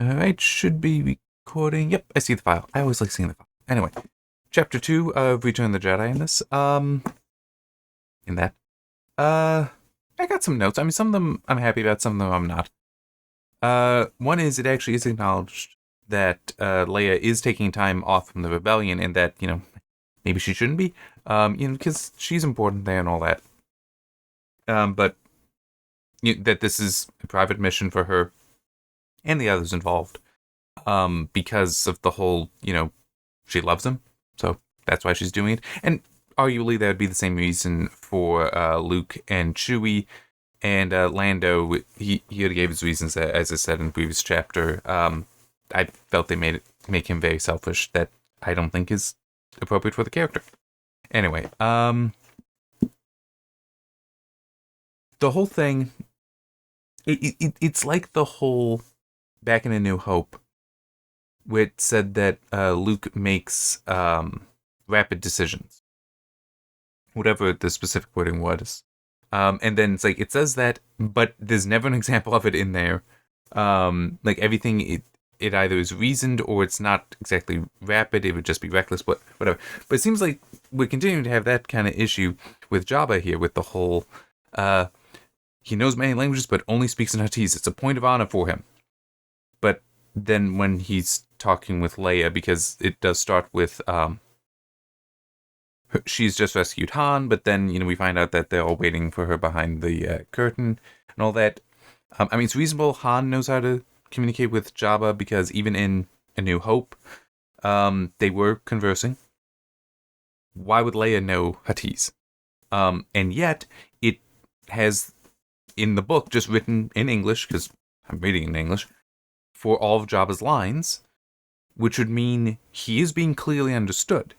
Alright, should be recording. Yep, I see the file. I always like seeing the file. Anyway, chapter 2 of Return of the Jedi in this. In that. I got some notes. I mean, some of them I'm happy about, some of them I'm not. One is it actually is acknowledged that Leia is taking time off from the rebellion and that, maybe she shouldn't be. Because she's important there and all that. But that this is a private mission for her and the others involved, because of the whole, she loves him, so that's why she's doing it. And arguably that would be the same reason for Luke and Chewie and Lando. He already gave his reasons, as I said in the previous chapter. I felt they make him very selfish, that I don't think is appropriate for the character. Anyway, the whole thing, it's like the whole back in A New Hope, where it said that Luke makes rapid decisions, whatever the specific wording was. And then it's like, it says that, but there's never an example of it in there. Like everything, it either is reasoned or it's not exactly rapid. It would just be reckless, but whatever. But it seems like we're continuing to have that kind of issue with Jabba here, with the whole, he knows many languages, but only speaks in Huttese. It's a point of honor for him. But then when he's talking with Leia, because it does start with, she's just rescued Han, but then, we find out that they're all waiting for her behind the curtain and all that. I mean, it's reasonable Han knows how to communicate with Jabba, because even in A New Hope, they were conversing. Why would Leia know Huttese? And yet, it has, in the book, just written in English, because I'm reading in English, for all of Jabba's lines, which would mean he is being clearly understood.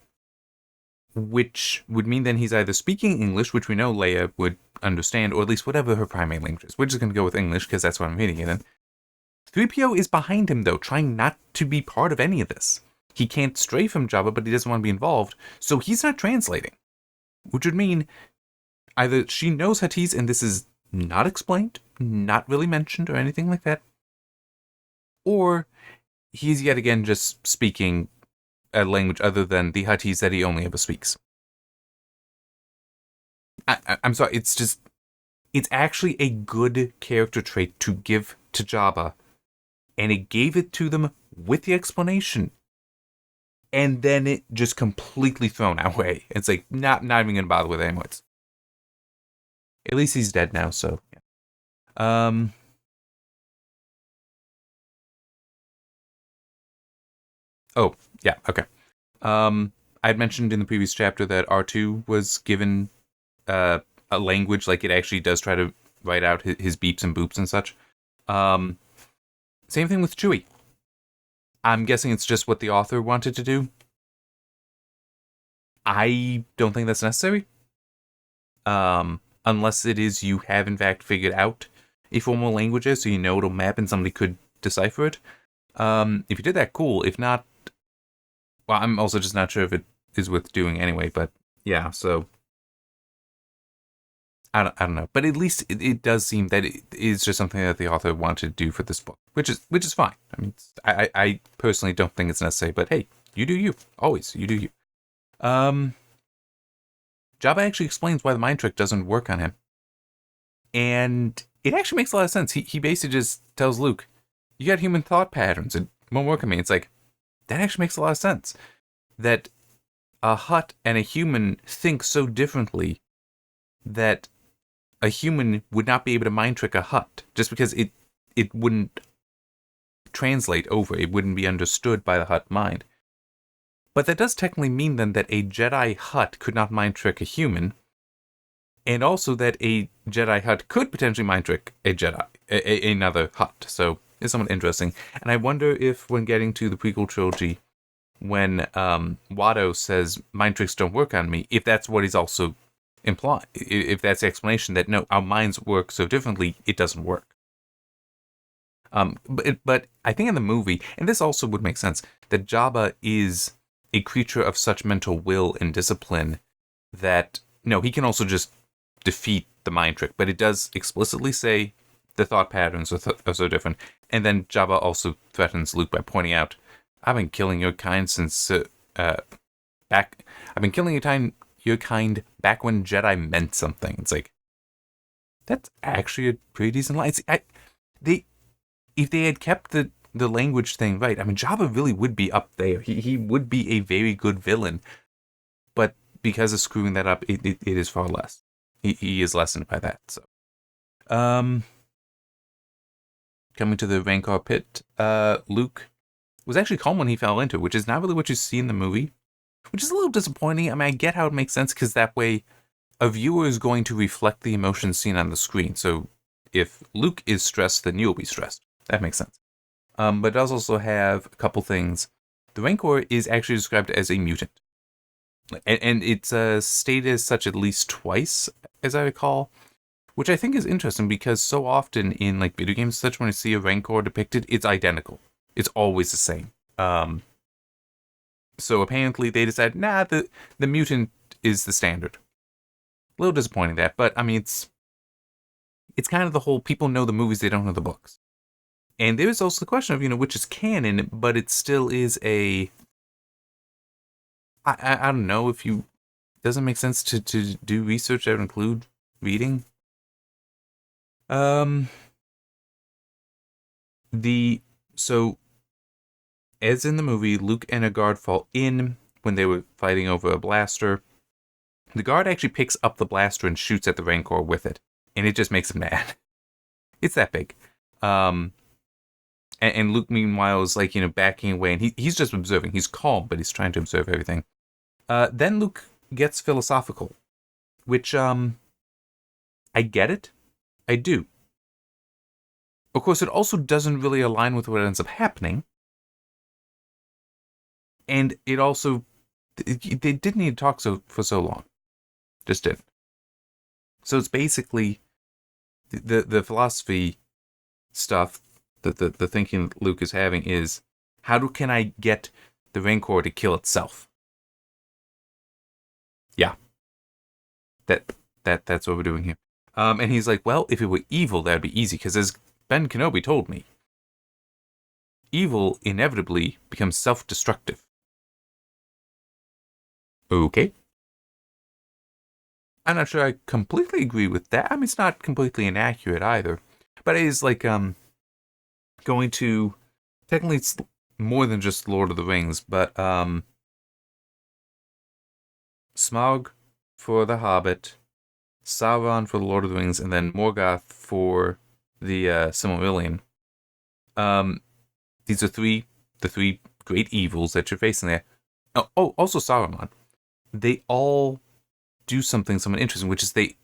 Which would mean then he's either speaking English, which we know Leia would understand, or at least whatever her primary language is. We're just going to go with English, because that's what I'm reading it in. 3PO is behind him, though, trying not to be part of any of this. He can't stray from Jabba, but he doesn't want to be involved, so he's not translating. Which would mean either she knows Huttese, and this is not explained, not really mentioned, or anything like that, or he's yet again just speaking a language other than the Huttese that he only ever speaks. I'm sorry, it's actually a good character trait to give to Jabba, and it gave it to them with the explanation, and then it just completely thrown away. It's like, not even gonna bother with it anymore. At least he's dead now, so yeah. Oh, yeah, okay. I had mentioned in the previous chapter that R2 was given a language, like it actually does try to write out his beeps and boops and such. Same thing with Chewie. I'm guessing it's just what the author wanted to do. I don't think that's necessary. Unless it is you have in fact figured out a formal language is, so you know it'll map and somebody could decipher it. If you did that, cool. If not, well, I'm also just not sure if it is worth doing anyway, but yeah, so I don't know. But at least it does seem that it is just something that the author wanted to do for this book, which is fine. I mean, I personally don't think it's necessary, but hey, you do you. Always, you do you. Jabba actually explains why the mind trick doesn't work on him. And it actually makes a lot of sense. He basically just tells Luke, you got human thought patterns, it won't work on me. It's like, that actually makes a lot of sense. That a Hutt and a human think so differently that a human would not be able to mind trick a Hutt, just because it wouldn't translate over. It wouldn't be understood by the Hutt mind. But that does technically mean then that a Jedi Hutt could not mind trick a human, and also that a Jedi Hutt could potentially mind trick a Jedi, another Hutt. So it's somewhat interesting. And I wonder if, when getting to the prequel trilogy, when Watto says mind tricks don't work on me, if that's what he's also implying, if that's the explanation that no, our minds work so differently, it doesn't work. But I think in the movie, and this also would make sense, that Jabba is a creature of such mental will and discipline that, no, he can also just defeat the mind trick, but it does explicitly say the thought patterns are so different. And then Jabba also threatens Luke by pointing out, "I've been killing your kind since back. I've been killing your kind back when Jedi meant something." It's like, that's actually a pretty decent line. They if they had kept the language thing right, I mean, Jabba really would be up there. He would be a very good villain, but because of screwing that up, it is far less. He is lessened by that. So, coming to the Rancor pit, Luke was actually calm when he fell into it, which is not really what you see in the movie, which is a little disappointing. I mean, I get how it makes sense because that way a viewer is going to reflect the emotions seen on the screen. So if Luke is stressed, then you'll be stressed. That makes sense. But it does also have a couple things. The Rancor is actually described as a mutant. And it's stated as such at least twice, as I recall, which I think is interesting because so often in like video games such, when I see a Rancor depicted, it's identical. It's always the same. So apparently they decided, nah, the mutant is the standard. A little disappointing that, but I mean, it's kind of the whole people know the movies, they don't know the books. And there is also the question of, which is canon, but it still is I don't know if you, doesn't make sense to do research that would include reading. So as in the movie, Luke and a guard fall in when they were fighting over a blaster. The guard actually picks up the blaster and shoots at the Rancor with it, and it just makes him mad. It's that big. And Luke, meanwhile, is like, backing away, and he's just observing. He's calm, but he's trying to observe everything. Then Luke gets philosophical, which, I get it. I do. Of course, it also doesn't really align with what ends up happening. And it also, they didn't need to talk for so long. Just didn't. So it's basically the philosophy stuff, the thinking Luke is having is, how can I get the Rancor to kill itself? Yeah. That's what we're doing here. And he's like, well, if it were evil, that'd be easy, because as Ben Kenobi told me, evil inevitably becomes self-destructive. Okay. I'm not sure I completely agree with that. I mean, it's not completely inaccurate either. But it is like, going to, technically it's more than just Lord of the Rings, but, Smaug for The Hobbit, Sauron for The Lord of the Rings, and then Morgoth for the Silmarillion. These are the three great evils that you're facing there. Oh, also Saruman. They all do something somewhat interesting, which is they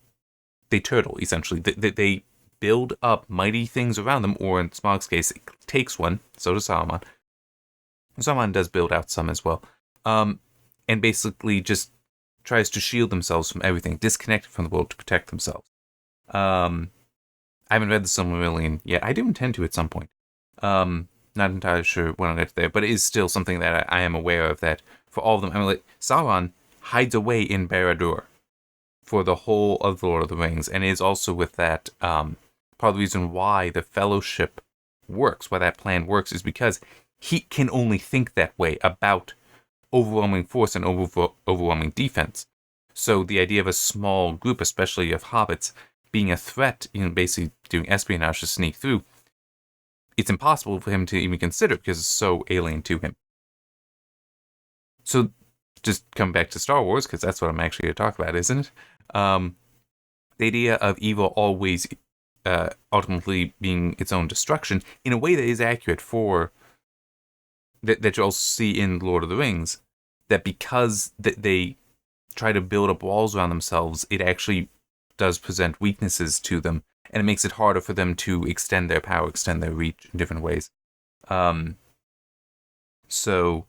turtle, essentially. They build up mighty things around them, or in Smaug's case, it takes one. So does Saruman. Saruman does build out some as well. And basically just tries to shield themselves from everything, disconnected from the world to protect themselves. I haven't read the Silmarillion yet. I do intend to at some point. Not entirely sure when I'll get there, but it is still something that I am aware of, that for all of them, I mean, like, Sauron hides away in Barad-dûr for the whole of the Lord of the Rings, and is also with that, part of the reason why the Fellowship works, why that plan works, is because he can only think that way about overwhelming force and overwhelming defense. So the idea of a small group, especially of hobbits, being a threat, basically doing espionage to sneak through, it's impossible for him to even consider because it's so alien to him. So just come back to Star Wars, because that's what I'm actually going to talk about, isn't it? The idea of evil always ultimately being its own destruction, in a way that is accurate for that you also see in Lord of the Rings, that because they try to build up walls around themselves, it actually does present weaknesses to them, and it makes it harder for them to extend their power, extend their reach in different ways. So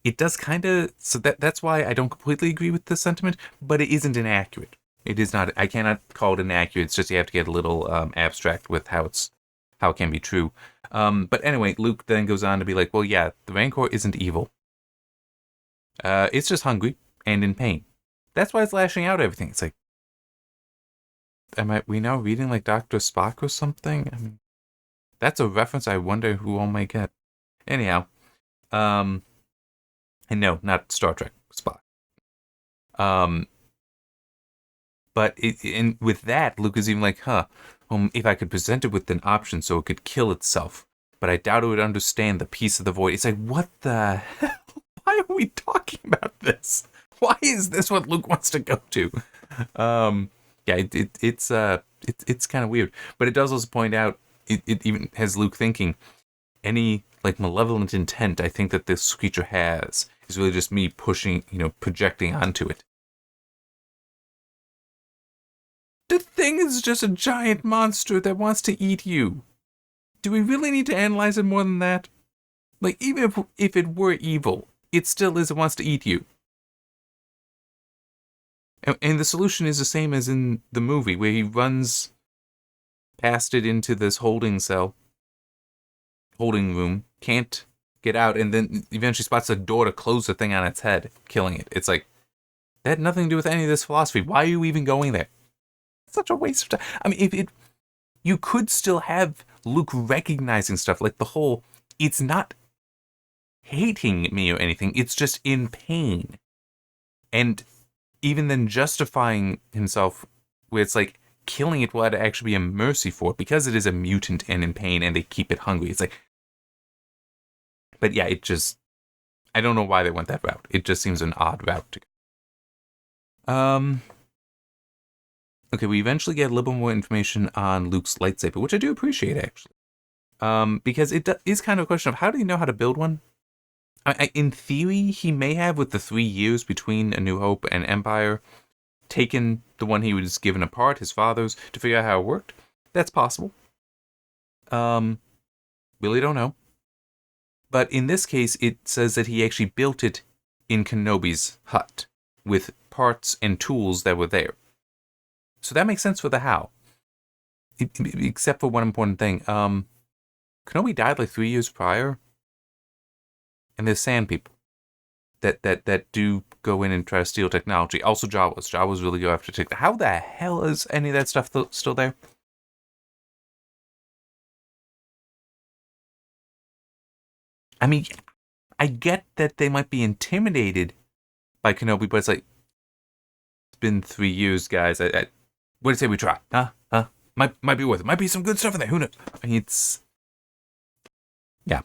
it does kind of, so that's why I don't completely agree with the sentiment, but it isn't inaccurate. It is not, I cannot call it inaccurate. It's just you have to get a little abstract with how it can be true. But anyway, Luke then goes on to be like, well, yeah, the Rancor isn't evil. It's just hungry and in pain. That's why it's lashing out at everything. It's like, we now reading like Dr. Spock or something? I mean, That's a reference I wonder who all may get. Anyhow, and no, not Star Trek Spy. Um, but and with that, Luke is even like, if I could present it with an option so it could kill itself, but I doubt it would understand the piece of the void. It's like, what the hell? Why are we talking about this? Why is this what Luke wants to go to? Yeah, it's kind of weird, but it does also point out it even has Luke thinking any like malevolent intent I think that this creature has is really just me pushing, projecting onto it. The thing is just a giant monster that wants to eat you. Do we really need to analyze it more than that? Like, even if it were evil, it still is, it wants to eat you. And the solution is the same as in the movie, where he runs past it into this holding room, can't get out, and then eventually spots a door to close the thing on its head, killing it. It's like, that had nothing to do with any of this philosophy. Why are you even going there? It's such a waste of time. I mean, you could still have Luke recognizing stuff, like the whole, it's not hating me or anything, it's just in pain. And even then justifying himself, where it's like, killing it will actually be a mercy for it, because it is a mutant and in pain, and they keep it hungry. It's like, but yeah, I don't know why they went that route. It just seems an odd route to go. Okay, we eventually get a little bit more information on Luke's lightsaber, which I do appreciate, actually. Because it is kind of a question of, how do you know how to build one? In theory, he may have, with the 3 years between A New Hope and Empire, taken the one he was given apart, his father's, to figure out how it worked. That's possible. Really don't know. But in this case, it says that he actually built it in Kenobi's hut, with parts and tools that were there. So that makes sense for the how. Except for one important thing. Kenobi died like 3 years prior. And there's sand people that do go in and try to steal technology. Also Jawas. Jawas really go after technology. How the hell is any of that stuff still there? I mean, I get that they might be intimidated by Kenobi, but it's like, it's been 3 years, guys. What do you say we try? Huh? Might be worth it. Might be some good stuff in there. Who knows? I mean, it's... Yeah.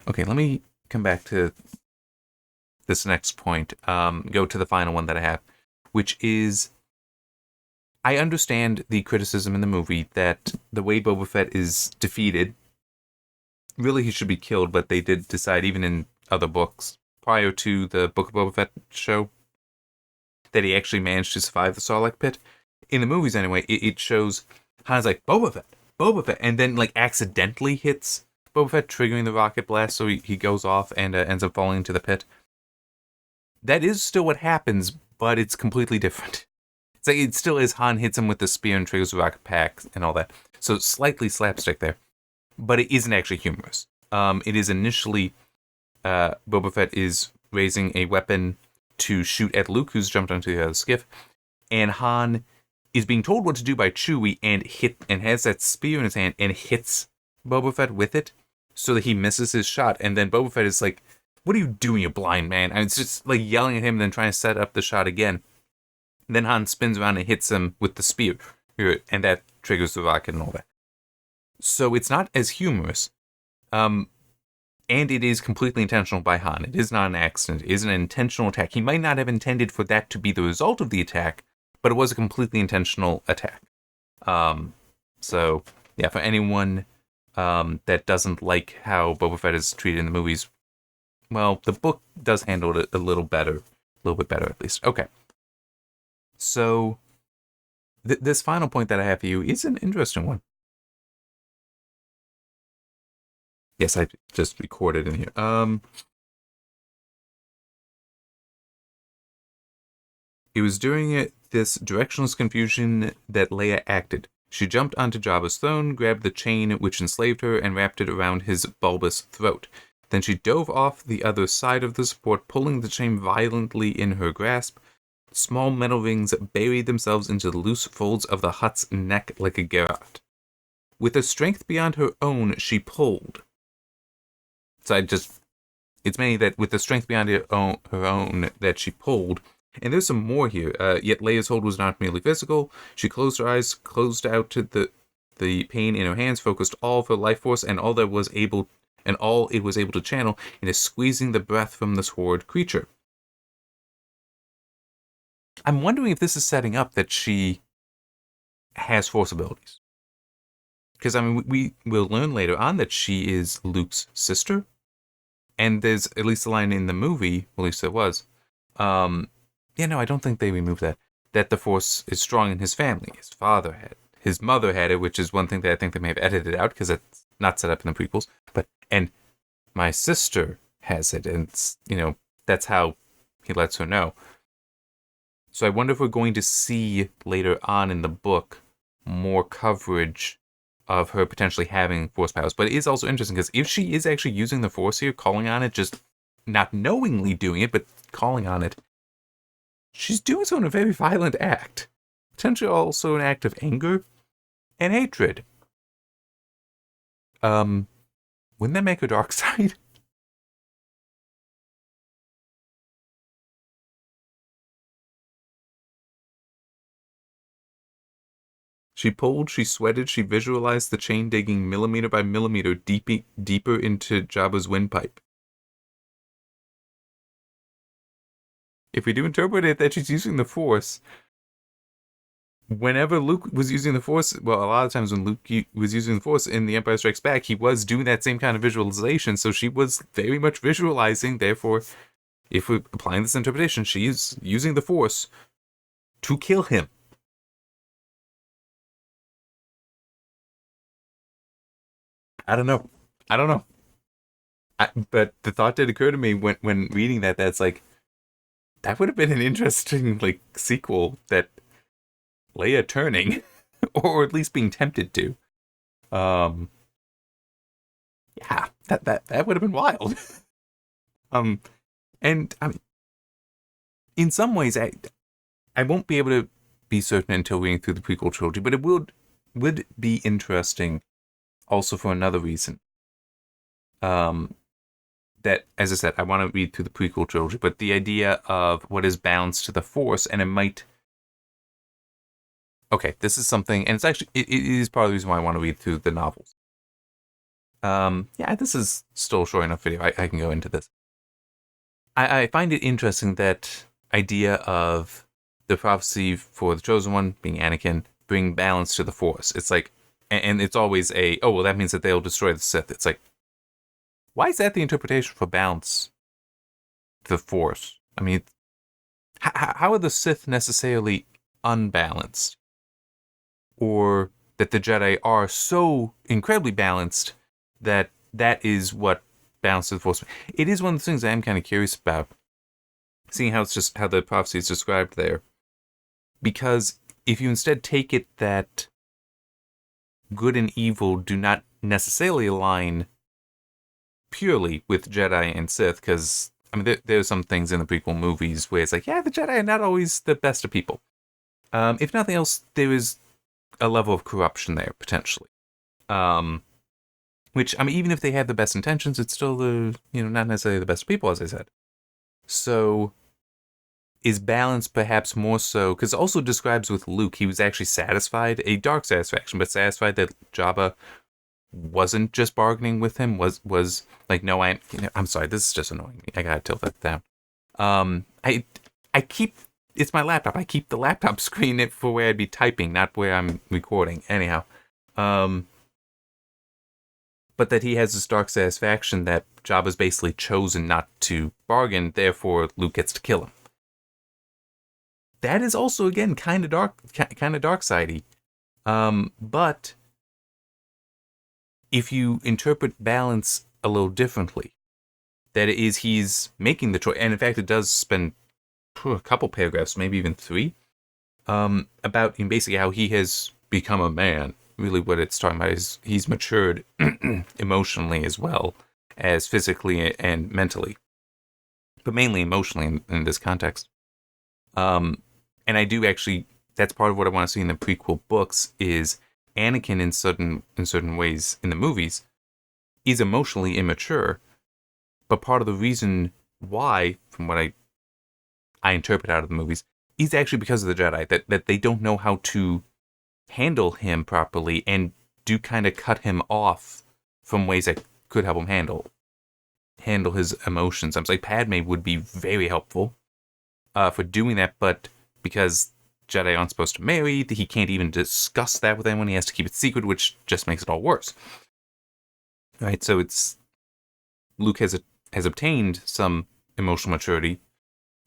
Okay, let me come back to this next point. Go to the final one that I have, which is, I understand the criticism in the movie that the way Boba Fett is defeated, really he should be killed, but they did decide, even in other books, prior to the Book of Boba Fett show, that he actually managed to survive the Sarlacc pit. In the movies, anyway, it shows Han's like, Boba Fett, and then like accidentally hits Boba Fett, triggering the rocket blast, so he goes off and ends up falling into the pit. That is still what happens, but it's completely different. It's like, it still is Han hits him with the spear and triggers the rocket pack and all that. So slightly slapstick there. But it isn't actually humorous. It is initially, Boba Fett is raising a weapon to shoot at Luke, who's jumped onto the other skiff, and Han is being told what to do by Chewie, and has that spear in his hand and hits Boba Fett with it, so that he misses his shot. And then Boba Fett is like, "What are you doing, you blind man?" And it's just like yelling at him, and then trying to set up the shot again. And then Han spins around and hits him with the spear, and that triggers the rocket and all that. So it's not as humorous. And it is completely intentional by Han. It is not an accident. It is an intentional attack. He might not have intended for that to be the result of the attack, but it was a completely intentional attack. So, yeah, for anyone that doesn't like how Boba Fett is treated in the movies, well, the book does handle it a little bit better at least. Okay. So, this final point that I have for you is an interesting one. Yes, I just recorded in here. It was during this directionless confusion that Leia acted. She jumped onto Jabba's throne, grabbed the chain which enslaved her, and wrapped it around his bulbous throat. Then she dove off the other side of the support, pulling the chain violently in her grasp. Small metal rings buried themselves into the loose folds of the Hutt's neck like a garrote. With a strength beyond her own, she pulled. So it's mainly that with the strength beyond her own that she pulled. And there's some more here. Yet Leia's hold was not merely physical. She closed her eyes, closed out to the pain in her hands, focused all of her life force and all it was able to channel into squeezing the breath from this horrid creature. I'm wondering if this is setting up that she has force abilities. Because, I mean, we will learn later on that she is Luke's sister. And there's at least a line in the movie, at least there was. I don't think they removed that. That the force is strong in his family. His father had. His mother had it, which is one thing that I think they may have edited out because it's not set up in the prequels. And my sister has it. And, that's how he lets her know. So I wonder if we're going to see later on in the book more coverage of her potentially having force powers. But it is also interesting because if she is actually using the force here, calling on it, just not knowingly doing it, but calling on it, she's doing so in a very violent act. Potentially also an act of anger and hatred. Wouldn't that make her dark side? She pulled, she sweated, she visualized the chain digging millimeter by millimeter deeper into Jabba's windpipe. If we do interpret it that she's using the Force, whenever Luke was using the Force, well, a lot of times when Luke was using the Force in The Empire Strikes Back, he was doing that same kind of visualization, so she was very much visualizing, therefore, if we're applying this interpretation, she's using the Force to kill him. I don't know. But the thought did occur to me when reading that's like, that would have been an interesting, sequel that Leia turning, or at least being tempted to. Yeah, that would have been wild. And I mean, in some ways, I won't be able to be certain until reading through the prequel trilogy, but it would be interesting also for another reason. That, as I said, I want to read through the prequel trilogy, but the idea of what is balanced to the Force, and it might... Okay, this is something, and it's actually, it is part of the reason why I want to read through the novels. This is still a short enough video. I can go into this. I find it interesting that idea of the prophecy for the Chosen One, being Anakin, bring balance to the Force. It's like, and it's always that means that they'll destroy the Sith. It's like, why is that the interpretation for balance to the Force? I mean, how are the Sith necessarily unbalanced? Or that the Jedi are so incredibly balanced that is what balances the Force. It is one of the things I am kind of curious about, seeing how the prophecy is described there. Because if you instead take it that good and evil do not necessarily align purely with Jedi and Sith, because I mean there's some things in the prequel movies where it's like, yeah, the Jedi are not always the best of people. If nothing else, there is a level of corruption there potentially. Which, I mean, even if they have the best intentions, it's still not necessarily the best people, as I said. So is balance perhaps more so, because it also describes with Luke, he was actually satisfied, a dark satisfaction, but satisfied that Jabba wasn't just bargaining with him, was like, no, I'm sorry, this is just annoying me. I gotta tilt that down. I keep, it's my laptop. I keep the laptop screen for where I'd be typing, not where I'm recording. Anyhow, but that he has this dark satisfaction that Jabba's basically chosen not to bargain, therefore Luke gets to kill him. That is also, again, kind of dark-sidey. But if you interpret balance a little differently, that it is he's making the choice, and in fact it does spend a couple paragraphs, maybe even 3, about basically how he has become a man. Really what it's talking about is he's matured emotionally as well as physically and mentally, but mainly emotionally in this context. And I do actually, that's part of what I want to see in the prequel books is Anakin in certain ways in the movies is emotionally immature, but part of the reason why, from what I interpret out of the movies, is actually because of the Jedi, that they don't know how to handle him properly and do kind of cut him off from ways that could help him handle his emotions. I'm like, Padme would be very helpful for doing that, but because Jedi aren't supposed to marry, he can't even discuss that with anyone. He has to keep it secret, which just makes it all worse. Right? So Luke has obtained some emotional maturity.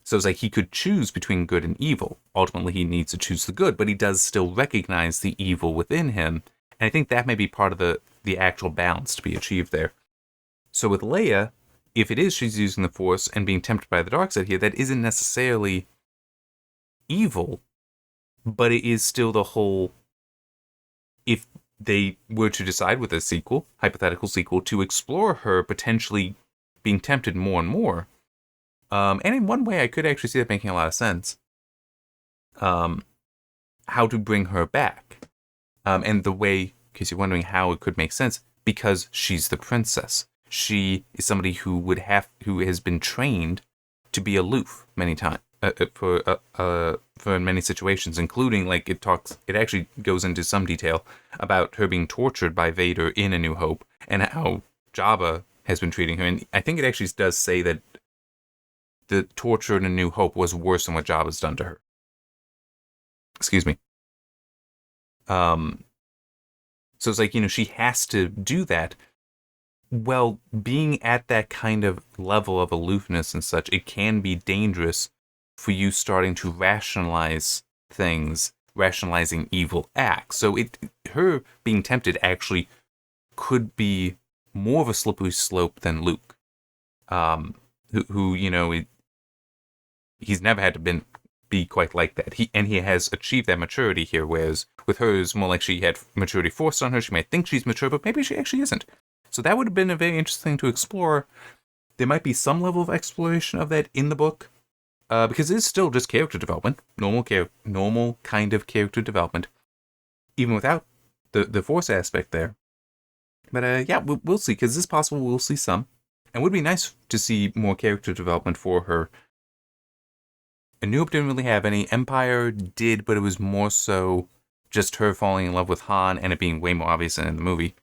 So it's like he could choose between good and evil. Ultimately, he needs to choose the good, but he does still recognize the evil within him. And I think that may be part of the actual balance to be achieved there. So with Leia, if it is she's using the Force and being tempted by the dark side here, that isn't necessarily evil, but it is still the whole, if they were to decide with a sequel, hypothetical sequel, to explore her potentially being tempted more and more. And in one way, I could actually see that making a lot of sense. How to bring her back. And the way, in case you're wondering how it could make sense, because she's the princess. She is somebody who has been trained to be aloof many times for many situations, including like it actually goes into some detail about her being tortured by Vader in A New Hope and how Jabba has been treating her. And I think it actually does say that the torture in A New Hope was worse than what Jabba's done to her. Excuse me. So it's like, she has to do that. Well, being at that kind of level of aloofness and such, it can be dangerous for you starting to rationalize things, rationalizing evil acts. So her being tempted actually could be more of a slippery slope than Luke, who he's never had to be quite like that. He has achieved that maturity here, whereas with her, it's more like she had maturity forced on her. She might think she's mature, but maybe she actually isn't. So that would have been a very interesting to explore. There might be some level of exploration of that in the book, because it's still just character development, normal kind of character development, even without the Force aspect there. But yeah, we'll see, because it's possible we'll see some. And it would be nice to see more character development for her. A New Hope didn't really have any. Empire did, but it was more so just her falling in love with Han and it being way more obvious than in the movie.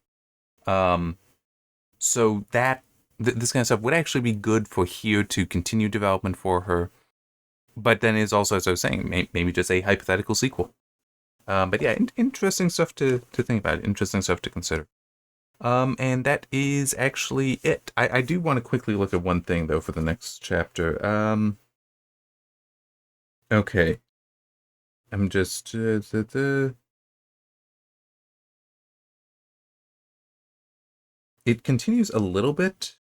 So that this kind of stuff would actually be good for here to continue development for her. But then is also, as I was saying, maybe just a hypothetical sequel. But yeah, interesting stuff to think about. Interesting stuff to consider. And that is actually it. I do want to quickly look at one thing, though, for the next chapter. Okay. I'm just... It continues a little bit.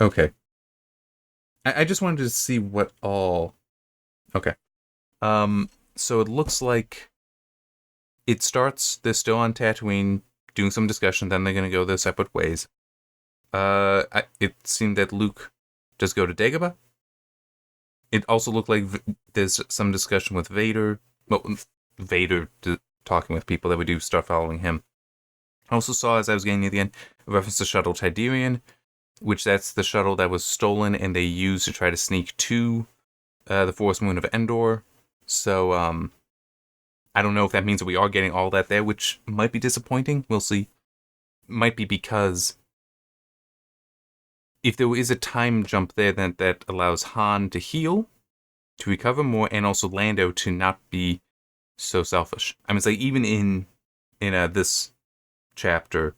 Okay. I just wanted to see what all... Okay. So it looks like it starts, they're still on Tatooine doing some discussion, then they're going to go their separate ways. It seemed that Luke just go to Dagobah. It also looked like there's some discussion with Vader. Well, Vader talking with people that would start following him. I also saw, as I was getting near the end, a reference to Shuttle Tidarian, which that's the shuttle that was stolen and they used to try to sneak to the Forest Moon of Endor. So, I don't know if that means that we are getting all that there, which might be disappointing. We'll see. Might be because if there is a time jump there, then that allows Han to heal, to recover more, and also Lando to not be so selfish. I mean, it's like even in this chapter,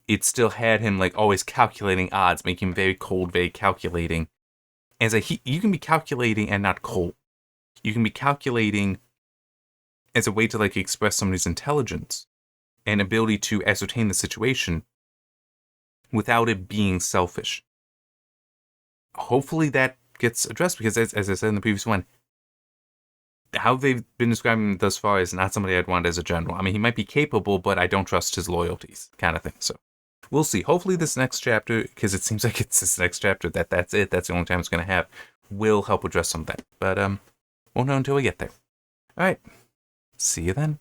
it still had him like always calculating odds, making him very cold, very calculating. And it's like you can be calculating and not cold. You can be calculating as a way to like express somebody's intelligence and ability to ascertain the situation without it being selfish. Hopefully that gets addressed, because as I said in the previous one, how they've been describing him thus far is not somebody I'd want as a general. I mean, he might be capable, but I don't trust his loyalties, kind of thing. So we'll see. Hopefully this next chapter, because it seems like it's this next chapter, that's it. That's the only time it's going to have. will help address some of that. But won't know until we get there. All right. See you then.